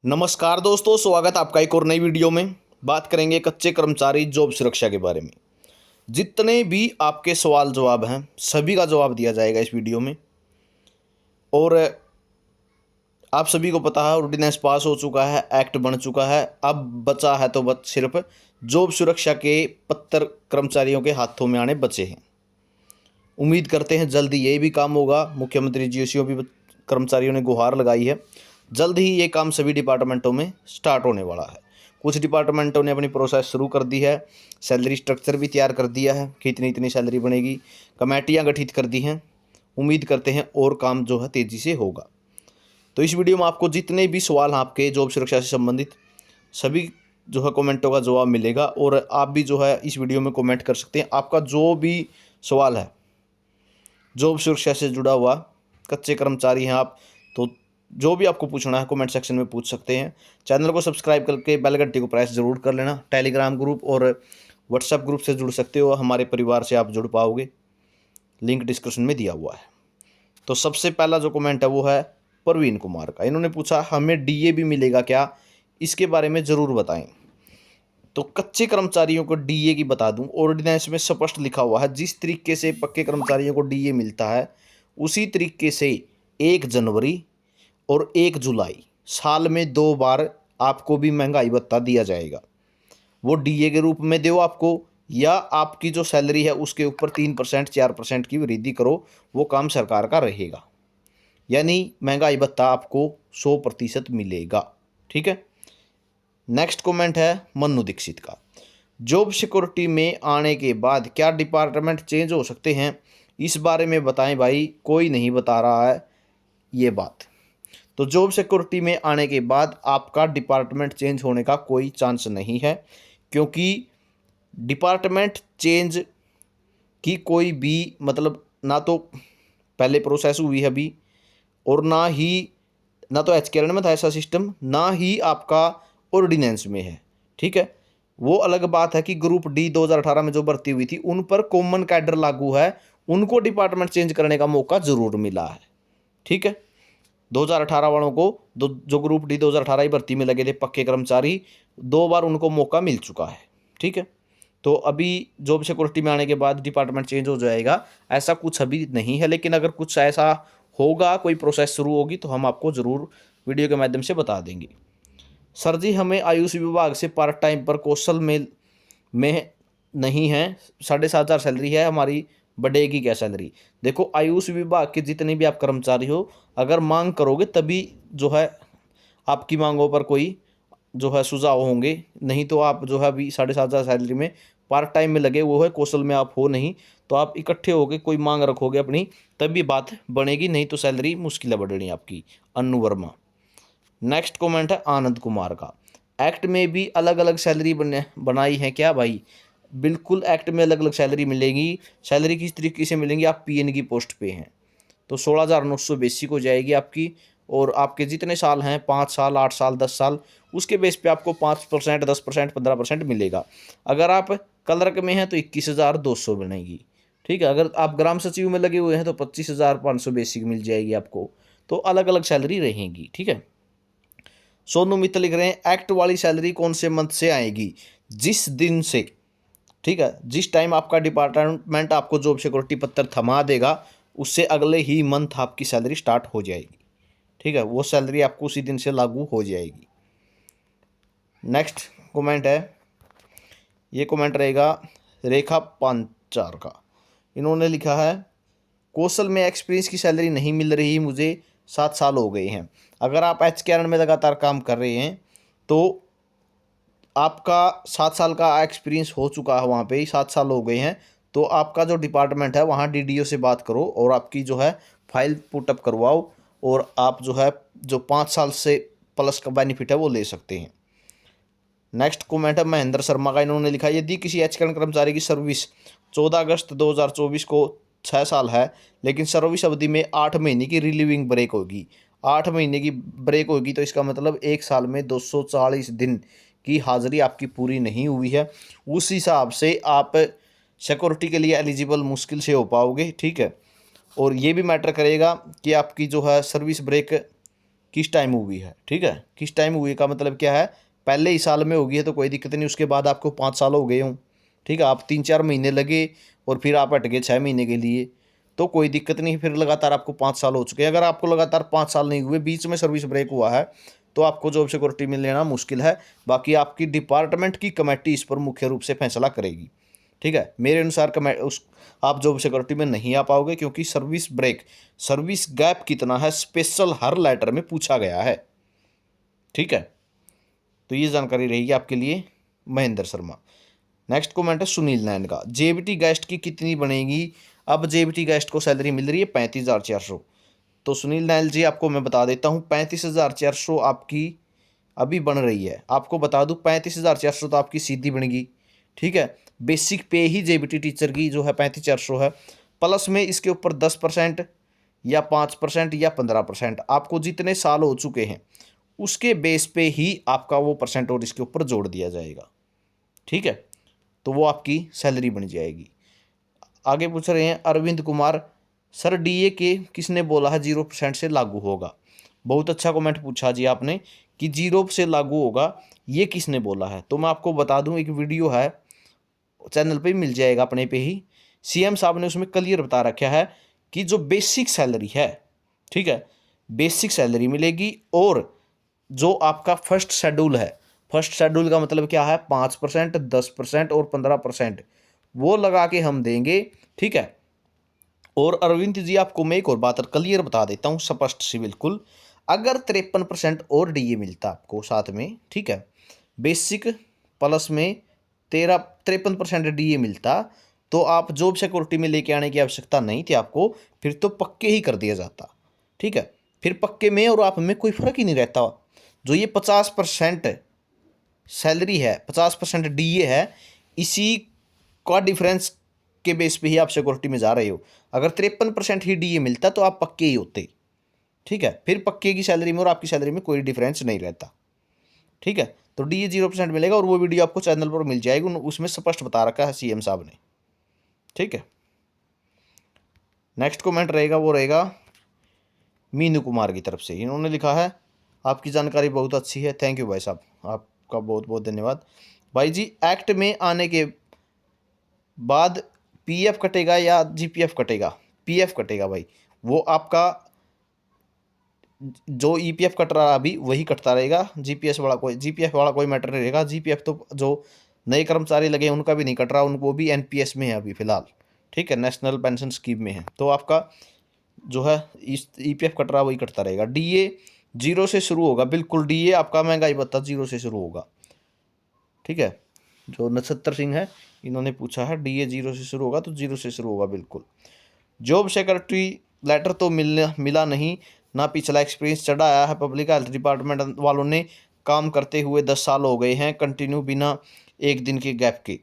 नमस्कार दोस्तों, स्वागत आपका एक और नई वीडियो में। बात करेंगे कच्चे कर्मचारी जॉब सुरक्षा के बारे में। जितने भी आपके सवाल जवाब हैं सभी का जवाब दिया जाएगा इस वीडियो में। और आप सभी को पता है ऑर्डिनेंस पास हो चुका है, एक्ट बन चुका है। अब बचा है तो बस सिर्फ जॉब सुरक्षा के पत्र कर्मचारियों के हाथों में आने बचे हैं। उम्मीद करते हैं जल्द ही ये भी काम होगा। मुख्यमंत्री जीओसीओ भी कर्मचारियों ने गुहार लगाई है, जल्द ही ये काम सभी डिपार्टमेंटों में स्टार्ट होने वाला है। कुछ डिपार्टमेंटों ने अपनी प्रोसेस शुरू कर दी है, सैलरी स्ट्रक्चर भी तैयार कर दिया है कि इतनी इतनी सैलरी बनेगी, कमेटियां गठित कर दी हैं। उम्मीद करते हैं और काम जो है तेज़ी से होगा। तो इस वीडियो में आपको जितने भी सवाल हैं आपके जॉब सुरक्षा से संबंधित सभी जो है कमेंटों का जवाब मिलेगा। और आप भी जो है इस वीडियो में कमेंट कर सकते हैं। आपका जो भी सवाल है जॉब सुरक्षा से जुड़ा हुआ, कच्चे कर्मचारी हैं आप, तो जो भी आपको पूछना है कमेंट सेक्शन में पूछ सकते हैं। चैनल को सब्सक्राइब करके बेल घंटी को प्रेस जरूर कर लेना। टेलीग्राम ग्रुप और व्हाट्सएप ग्रुप से जुड़ सकते हो, हमारे परिवार से आप जुड़ पाओगे, लिंक डिस्क्रिप्शन में दिया हुआ है। तो सबसे पहला जो कमेंट है वो है प्रवीण कुमार का। इन्होंने पूछा हमें डीए भी मिलेगा क्या, इसके बारे में ज़रूर बताएं। तो कच्चे कर्मचारियों को डीए की बता दूं, ऑर्डिनेंस में स्पष्ट लिखा हुआ है जिस तरीके से पक्के कर्मचारियों को डीए मिलता है उसी तरीके से 1 जनवरी और 1 जुलाई साल में 2 बार आपको भी महंगाई भत्ता दिया जाएगा। वो डीए के रूप में दो आपको, या आपकी जो सैलरी है उसके ऊपर 3% 4% की वृद्धि करो, वो काम सरकार का रहेगा। यानी महंगाई भत्ता आपको 100% मिलेगा। ठीक है। नेक्स्ट कमेंट है मन्नू दीक्षित का। जॉब सिक्योरिटी में आने के बाद क्या डिपार्टमेंट चेंज हो सकते हैं, इस बारे में बताएं भाई, कोई नहीं बता रहा है ये बात। तो जॉब सिक्योरिटी में आने के बाद आपका डिपार्टमेंट चेंज होने का कोई चांस नहीं है, क्योंकि डिपार्टमेंट चेंज की कोई भी मतलब ना तो पहले प्रोसेस हुई है अभी, और ना तो एचकेएल में था ऐसा सिस्टम, ना ही आपका ऑर्डिनेंस में है। ठीक है। वो अलग बात है कि ग्रुप डी 2018 में जो भर्ती हुई थी उन पर कॉमन कैडर लागू है, उनको डिपार्टमेंट चेंज करने का मौका जरूर मिला है। ठीक है। 2018 वालों को जो ग्रुप डी 2018 ही भर्ती में लगे थे पक्के कर्मचारी, 2 बार उनको मौका मिल चुका है। ठीक है। तो अभी जॉब सिक्योरिटी में आने के बाद डिपार्टमेंट चेंज हो जाएगा ऐसा कुछ अभी नहीं है, लेकिन अगर कुछ ऐसा होगा, कोई प्रोसेस शुरू होगी तो हम आपको ज़रूर वीडियो के माध्यम से बता देंगे। सर जी हमें आयुष विभाग से पार्ट टाइम पर कौशल में नहीं है, 7,500 सैलरी है हमारी, बढ़ेगी क्या सैलरी? देखो, आयुष विभाग के जितने भी आप कर्मचारी हो, अगर मांग करोगे तभी जो है आपकी मांगों पर कोई जो है सुझाव होंगे, नहीं तो आप जो है अभी 7,500 सैलरी में पार्ट टाइम में लगे वो है, कौशल में आप हो नहीं, तो आप इकट्ठे होकर कोई मांग रखोगे अपनी, तभी बात बनेगी, नहीं तो सैलरी मुश्किल है बढ़नी आपकी। अनु वर्मा। नेक्स्ट कमेंट है आनंद कुमार का। एक्ट में भी अलग अलग सैलरी बनाई है क्या भाई? बिल्कुल, एक्ट में अलग अलग सैलरी मिलेगी। सैलरी किस तरीके से मिलेंगी? आप पीएन की पोस्ट पे हैं तो 16,900 बेसिक हो जाएगी आपकी, और आपके जितने साल हैं 5 साल 8 साल 10 साल, उसके बेस पे आपको 5% 10% 15% मिलेगा। अगर आप क्लर्क में हैं तो 21,200 बनेगी। ठीक है। अगर आप ग्राम सचिव में लगे हुए हैं तो 25,500 बेसिक मिल जाएगी आपको। तो अलग अलग सैलरी रहेंगी। ठीक है। सोनू मित्तल लिख रहे हैं एक्ट वाली सैलरी कौन से मंथ से आएगी? जिस दिन से, ठीक है, जिस टाइम आपका डिपार्टमेंट आपको जॉब सिक्योरिटी पत्र थमा देगा उससे अगले ही मंथ आपकी सैलरी स्टार्ट हो जाएगी। ठीक है। वो सैलरी आपको उसी दिन से लागू हो जाएगी। नेक्स्ट कमेंट है, ये कमेंट रहेगा रेखा पांचार का। इन्होंने लिखा है कौशल में एक्सपीरियंस की सैलरी नहीं मिल रही मुझे, 7 साल हो गए हैं। अगर आप एचकेआर में लगातार काम कर रहे हैं तो आपका 7 साल का एक्सपीरियंस हो चुका है, वहाँ पे ही 7 साल हो गए हैं, तो आपका जो डिपार्टमेंट है वहाँ डीडीओ से बात करो और आपकी जो है फाइल पुटअप करवाओ, और आप जो है जो 5 साल से प्लस का बेनिफिट है वो ले सकते हैं। नेक्स्ट कमेंट है महेंद्र शर्मा का। इन्होंने लिखा यदि किसी एचकेआर कर्मचारी की सर्विस 14 अगस्त 2024 को 6 साल है, लेकिन सर्विस अवधि में 8 महीने की रिलीविंग ब्रेक होगी, 8 महीने की ब्रेक होगी, तो इसका मतलब 1 साल में 240 दिन की हाजिरी आपकी पूरी नहीं हुई है। उस हिसाब से आप सिक्योरिटी के लिए एलिजिबल मुश्किल से हो पाओगे। ठीक है। और ये भी मैटर करेगा कि आपकी जो है सर्विस ब्रेक किस टाइम हुई है, ठीक है। किस टाइम हुई का मतलब क्या है, पहले ही साल में होगी है तो कोई दिक्कत नहीं, उसके बाद आपको 5 साल हो गए हों, ठीक है, आप 3-4 महीने लगे और फिर आप हट गए 6 महीने के लिए तो कोई दिक्कत नहीं, फिर लगातार आपको 5 साल हो चुके हैं। अगर आपको लगातार 5 साल नहीं हुए, बीच में सर्विस ब्रेक हुआ है तो आपको जॉब सिक्योरिटी में लेना मुश्किल है। बाकी आपकी डिपार्टमेंट की कमेटी इस पर मुख्य रूप से फैसला करेगी, ठीक है। मेरे अनुसार आप जॉब सिक्योरिटी में नहीं आ पाओगे क्योंकि सर्विस ब्रेक, सर्विस गैप कितना है स्पेशल हर लेटर में पूछा गया है, ठीक है। तो ये जानकारी रहेगी आपके लिए महेंद्र शर्मा। नेक्स्ट कमेंट है सुनील नैन का, जेबीटी गेस्ट की कितनी बनेगी। अब जेबीटी गेस्ट को सैलरी मिल रही है 35,400। तो सुनील नैन जी आपको मैं बता देता हूँ 35,400 आपकी अभी बन रही है। आपको बता दूँ 35,400 तो आपकी सीधी बनेगी, ठीक है। बेसिक पे ही जेबीटी टीचर की जो है 35,400 है, प्लस में इसके ऊपर 10% या 5% या 15% आपको जितने साल हो चुके हैं उसके बेस पे ही आपका वो परसेंट और इसके ऊपर जोड़ दिया जाएगा, ठीक है। तो वो आपकी सैलरी बन जाएगी। आगे पूछ रहे हैं अरविंद कुमार, सर डीए के किसने बोला है 0% से लागू होगा। बहुत अच्छा कमेंट पूछा जी आपने कि 0 से लागू होगा, ये किसने बोला है। तो मैं आपको बता दूं एक वीडियो है चैनल पे मिल जाएगा अपने पे ही, सीएम साहब ने उसमें क्लियर बता रखा है कि जो बेसिक सैलरी है, ठीक है, बेसिक सैलरी मिलेगी और जो आपका फर्स्ट शेड्यूल है, फर्स्ट शेड्यूल का मतलब क्या है 5%, 10% और 15% वो लगा के हम देंगे, ठीक है। और अरविंद जी आपको मैं एक और बात क्लियर बता देता हूँ स्पष्ट सी बिल्कुल, अगर 53% और डीए मिलता आपको साथ में, ठीक है, बेसिक प्लस में 53% डीए मिलता तो आप जॉब सिक्योरिटी में लेके आने की आवश्यकता नहीं थी आपको, फिर तो पक्के ही कर दिया जाता, ठीक है। फिर पक्के में और आप में कोई फर्क ही नहीं रहता। जो ये 50% सैलरी है, 50% डीए है, इसी का डिफरेंस के बेस पे ही आप सिक्योरिटी में जा रहे हो। अगर 53% ही डीए मिलता तो आप पक्के ही होते, ठीक है। फिर पक्के की सैलरी में और आपकी सैलरी में कोई डिफरेंस नहीं रहता, ठीक है। तो डीए 0% मिलेगा और वो वीडियो आपको चैनल पर मिल जाएगी, उसमें स्पष्ट बता रखा है सीएम साहब ने, ठीक है। नेक्स्ट कमेंट रहेगा वो रहेगा मीनू कुमार की तरफ से, इन्होंने लिखा है आपकी जानकारी बहुत अच्छी है, थैंक यू भाई साहब, आपका बहुत बहुत धन्यवाद। भाई जी एक्ट में आने के बाद पीएफ कटेगा या जीपीएफ कटेगा। पीएफ कटेगा भाई, वो आपका जो ईपीएफ कट रहा अभी वही कटता रहेगा, जीपीएफ वाला कोई मैटर नहीं रहेगा। जीपीएफ तो जो नए कर्मचारी लगे उनका भी नहीं कट रहा, उनको भी एनपीएस में है अभी फिलहाल, ठीक है, नेशनल पेंशन स्कीम में है। तो आपका जो है इस ईपीएफ कट रहा वही कटता रहेगा। डीए 0 से शुरू होगा, बिल्कुल डीए आपका महंगाई भत्ता 0 से शुरू होगा, ठीक है। जो नक्षत्र सिंह है इन्होंने पूछा है डीए 0 से शुरू होगा, तो 0 से शुरू होगा बिल्कुल। जॉब सिक्योरिटी लेटर तो मिला नहीं ना, पिछला एक्सपीरियंस चढ़ा आया है। पब्लिक हेल्थ डिपार्टमेंट वालों ने काम करते हुए 10 साल हो गए हैं कंटिन्यू बिना एक दिन के गैप के।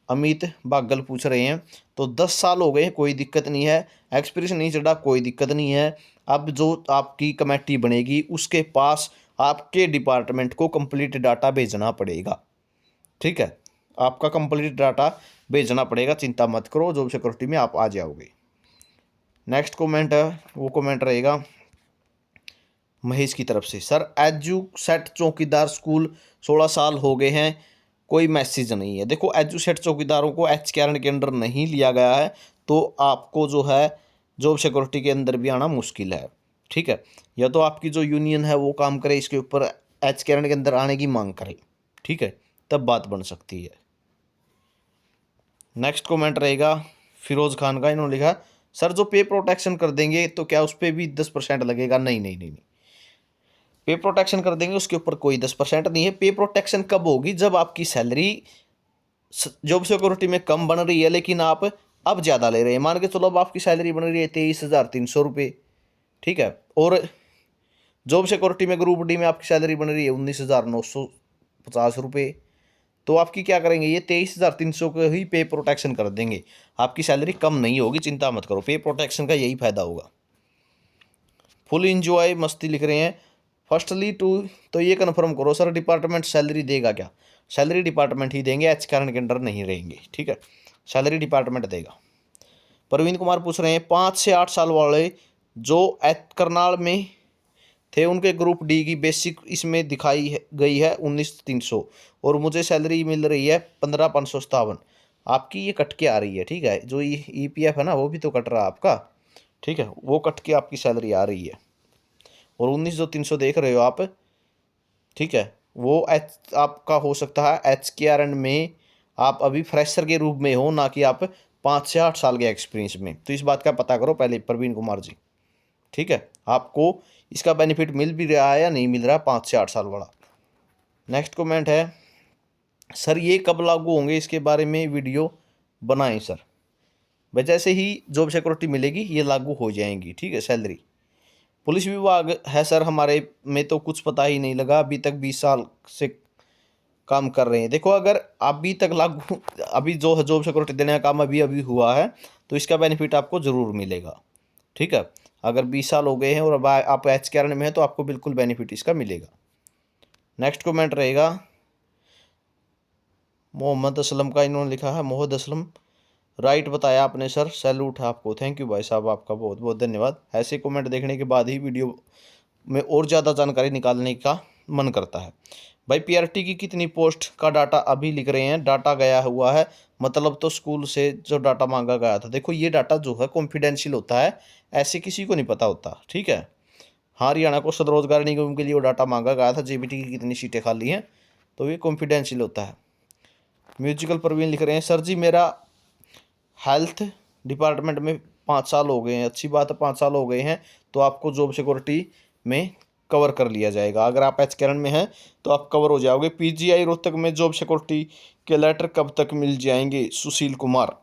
अमित बागल पूछ रहे हैं, तो 10 साल हो गए कोई दिक्कत नहीं है, एक्सपीरियंस नहीं चढ़ा कोई दिक्कत नहीं है। अब जो आपकी कमेटी बनेगी उसके पास आपके डिपार्टमेंट को कंप्लीट डाटा भेजना पड़ेगा, ठीक है, आपका कंप्लीट डाटा भेजना पड़ेगा, चिंता मत करो, जॉब सिक्योरिटी में आप आ जाओगे। नेक्स्ट कमेंट है वो कमेंट रहेगा महेश की तरफ से, सर एजू सेट चौकीदार स्कूल 16 साल हो गए हैं कोई मैसेज नहीं है। देखो एजू सेट चौकीदारों को एचकेआरएन के अंडर नहीं लिया गया है, तो आपको जो है जॉब सिक्योरिटी के अंदर भी आना मुश्किल है, ठीक है। या तो आपकी जो यूनियन है वो काम करे इसके ऊपर, एचकेआरएन के अंदर आने की मांग करे, ठीक है, तब बात बन सकती है। नेक्स्ट कमेंट रहेगा फिरोज खान का, इन्होंने लिखा सर जो पे प्रोटेक्शन कर देंगे तो क्या उस पर भी 10% लगेगा। नहीं नहीं नहीं नहीं, पे प्रोटेक्शन कर देंगे उसके ऊपर कोई 10% नहीं है। पे प्रोटेक्शन कब होगी, जब आपकी सैलरी जॉब सिक्योरिटी में कम बन रही है लेकिन आप अब ज़्यादा ले रहे हैं। मान के चलो अब आपकी सैलरी बन रही है 23,300 रुपये, ठीक है, और जॉब सिक्योरिटी में ग्रुप डी में आपकी सैलरी बन रही है 19,950 रुपये, तो आपकी क्या करेंगे, ये 23,300 को ही पे प्रोटेक्शन कर देंगे, आपकी सैलरी कम नहीं होगी, चिंता मत करो। पे प्रोटेक्शन का यही फायदा होगा। फुल इंजॉय मस्ती लिख रहे हैं फर्स्टली टू, तो ये कन्फर्म करो सर डिपार्टमेंट सैलरी देगा क्या। सैलरी डिपार्टमेंट ही देंगे, एचकेआरएन के अंडर नहीं रहेंगे, ठीक है, सैलरी डिपार्टमेंट देगा। प्रवीण कुमार पूछ रहे हैं 5 से 8 साल वाले जो करनाल में थे उनके ग्रुप डी की बेसिक इसमें दिखाई गई है 19,300 और मुझे सैलरी मिल रही है 15,557। आपकी ये कट के आ रही है, ठीक है। जो EPF है ना वो भी तो कट रहा है आपका, ठीक है, वो कट के आपकी सैलरी आ रही है। और 19,300 देख रहे हो आप, ठीक है। वो एच आपका हो सकता है HKRN में आप अभी फ्रेशर के रूप में हो, ना कि आप 5 से 8 साल के एक्सपीरियंस में। तो इस बात का पता करो पहले प्रवीण कुमार जी, ठीक है। आपको इसका बेनिफिट मिल भी रहा है या नहीं मिल रहा 5 से 8 साल वाला। नेक्स्ट कमेंट है, सर ये कब लागू होंगे, इसके बारे में वीडियो बनाएं सर। भाई जैसे ही जॉब सिक्योरिटी मिलेगी ये लागू हो जाएंगी, ठीक है। सैलरी पुलिस विभाग है सर हमारे में तो कुछ पता ही नहीं लगा, अभी तक 20 साल से काम कर रहे हैं। देखो अगर अभी तक लागू अभी जो जॉब सिक्योरिटी देने का काम अभी अभी हुआ है तो इसका बेनिफिट आपको ज़रूर मिलेगा, ठीक है। अगर 20 साल हो गए हैं और अब आप HKRN में हैं तो आपको बिल्कुल बेनिफिट इसका मिलेगा। नेक्स्ट कमेंट रहेगा मोहम्मद असलम का, इन्होंने लिखा है मोहम्मद असलम, राइट बताया आपने सर, सैल्यूट है आपको। थैंक यू भाई साहब, आपका बहुत बहुत धन्यवाद। ऐसे कमेंट देखने के बाद ही वीडियो में और ज़्यादा जानकारी निकालने का मन करता है। भाई PRT की कितनी पोस्ट का डाटा अभी लिख रहे हैं, डाटा गया हुआ है, मतलब तो स्कूल से जो डाटा मांगा गया था। देखो ये डाटा जो है कॉन्फिडेंशियल होता है, ऐसे किसी को नहीं पता होता, ठीक है। हाँ, हरियाणा को स्वरोजगार निगम के लिए वो डाटा मांगा गया था, JBT की कितनी सीटें खाली हैं, तो ये कॉन्फिडेंशियल होता है। म्यूजिकल प्रवीण लिख रहे हैं, सर जी मेरा हेल्थ डिपार्टमेंट में 5 साल हो गए हैं। अच्छी बात है, 5 साल हो गए हैं तो आपको जॉब सिक्योरिटी में कवर कर लिया जाएगा। अगर आप HKRN में हैं तो आप कवर हो जाओगे। PGI रोहतक में जॉब सिक्योरिटी के लेटर कब तक मिल जाएंगे, सुशील कुमार।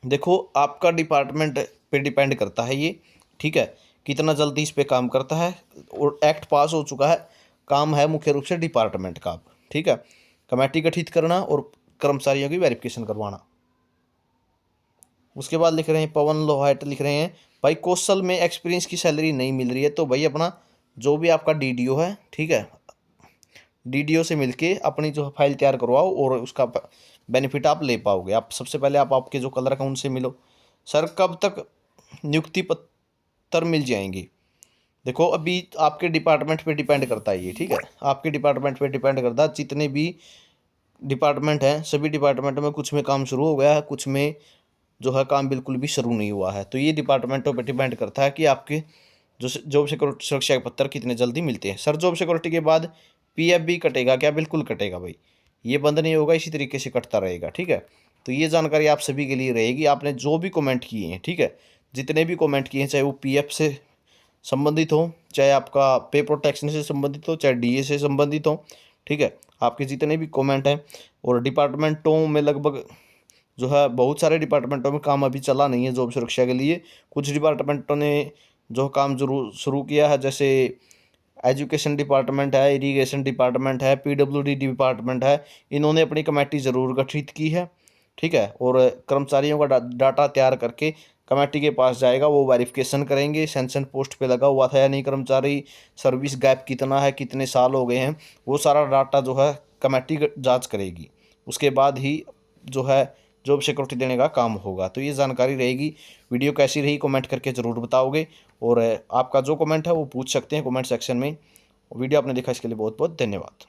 देखो आपका डिपार्टमेंट पे डिपेंड करता है ये, ठीक है, कितना जल्दी इस पे काम करता है। और एक्ट पास हो चुका है, काम है मुख्य रूप से डिपार्टमेंट का, ठीक है, कमेटी गठित करना और कर्मचारियों की वेरिफिकेशन करवाना। उसके बाद लिख रहे हैं पवन लोहाट लिख रहे हैं, भाई कौशल में एक्सपीरियंस की सैलरी नहीं मिल रही है तो भाई अपना जो भी आपका DDO है, ठीक है, DDO से मिलके अपनी जो फाइल तैयार करवाओ और उसका बेनिफिट आप ले पाओगे। आप सबसे पहले आप आपके जो कलर हैं उनसे मिलो। सर कब तक नियुक्ति पत्र मिल जाएंगे, देखो अभी आपके डिपार्टमेंट पे डिपेंड करता है ये, ठीक है, आपके डिपार्टमेंट पे डिपेंड करता है। जितने भी डिपार्टमेंट हैं सभी डिपार्टमेंट में कुछ में काम शुरू हो गया है, कुछ में जो है काम बिल्कुल भी शुरू नहीं हुआ है। तो ये डिपार्टमेंटों पर डिपेंड करता है कि आपके जो जॉब सिक्योरिटी सुरक्षा पत्र कितने जल्दी मिलते हैं। सर जॉब सिक्योरिटी के बाद PF भी कटेगा क्या, बिल्कुल कटेगा भाई, ये बंद नहीं होगा, इसी तरीके से कटता रहेगा, ठीक है। तो ये जानकारी आप सभी के लिए रहेगी। आपने जो भी कमेंट किए हैं, ठीक है, जितने भी कमेंट किए हैं, चाहे वो PF से संबंधित हो, चाहे आपका पे प्रोटेक्शन से संबंधित हो, चाहे DA से संबंधित हो, ठीक है, आपके जितने भी कमेंट हैं। और डिपार्टमेंटों में लगभग जो है बहुत सारे डिपार्टमेंटों में काम अभी चला नहीं है जॉब सुरक्षा के लिए। कुछ डिपार्टमेंटों ने जो काम जरूर शुरू किया है, जैसे एजुकेशन डिपार्टमेंट है, इरिगेशन डिपार्टमेंट है, PWD डिपार्टमेंट है, इन्होंने अपनी कमेटी ज़रूर गठित की है, ठीक है। और कर्मचारियों का डाटा तैयार करके कमेटी के पास जाएगा, वो वेरिफिकेशन करेंगे सेंशन पोस्ट पे लगा हुआ था या नहीं कर्मचारी, सर्विस गैप कितना है, कितने साल हो गए हैं, वो सारा डाटा जो है कमेटी जांच करेगी। उसके बाद ही जो है जॉब सिक्योरिटी देने का काम होगा। तो ये जानकारी रहेगी। वीडियो कैसी रही कमेंट करके ज़रूर बताओगे और आपका जो कमेंट है वो पूछ सकते हैं कमेंट सेक्शन में। वीडियो आपने देखा इसके लिए बहुत बहुत धन्यवाद।